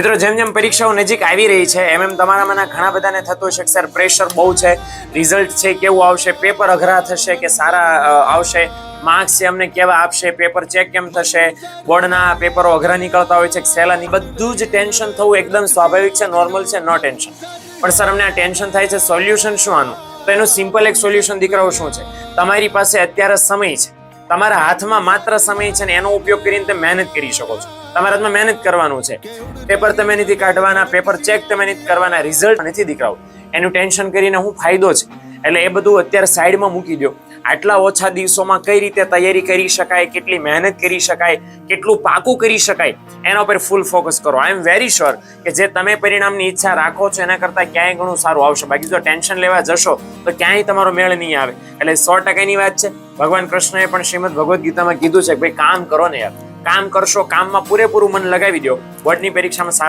મિત્રો જેમ જેમ પરીક્ષાઓ નજીક આવી રહી છે એમ એમ તમારામાંના ઘણા બધાને થતું હશે કે સર પ્રેશર બહુ છે, રિઝલ્ટ છે કેવું આવશે, પેપર અઘરા થશે કે સારા આવશે, માર્ક્સ છે અમને કેવા આપશે, પેપર ચેક કેમ થશે, બોર્ડના પેપરો અઘરા નીકળતા હોય છે કે સહેલા બધું જ ટેન્શન થવું એકદમ સ્વાભાવિક છે, નોર્મલ છે, નો ટેન્શન. પણ સર અમને આ ટેન્શન થાય છે, સોલ્યુશન શું આનું? તો એનું સિમ્પલ એક સોલ્યુશન દીકરાઓ શું છે, તમારી પાસે અત્યારે સમય છે, તમારા હાથમાં માત્ર સમય છે ને એનો ઉપયોગ કરીને તમે મહેનત કરી શકો છો. તમારા હાથમાં મહેનત કરવાનું છે, પેપર તમે નથી કાઢવાના, પેપર ચેક તમે નથી કરવાના, રિઝલ્ટ નથી દીકરાઓ. એનું ટેન્શન કરીને હું ફાયદો છે એટલે એ બધું અત્યારે સાઈડમાં મૂકી દો. આટલા ઓછા દિવસોમાં કઈ રીતે તૈયારી કરી શકાય, કેટલી મહેનત કરી શકાય, કેટલું પાકું કરી શકાય એના ઉપર ફૂલ ફોકસ કરો. આઈ એમ વેરી શ્યોર કે જે તમે પરિણામની ઈચ્છા રાખો છો એના કરતાં ક્યાંય ઘણું સારું આવશે. બાકી જો ટેન્શન લેવા જશો તો ક્યાંય તમારો મેળ નહીં આવે. એટલે 100%ની વાત છે. ભગવાન કૃષ્ણએ પણ શ્રીમદ ભગવદ્ ગીતામાં કીધું છે કે ભાઈ કામ કરો ને યાર, કામ કરશો, કામમાં પૂરેપૂરું મન લગાવી દો, બોર્ડની પરીક્ષામાં સારા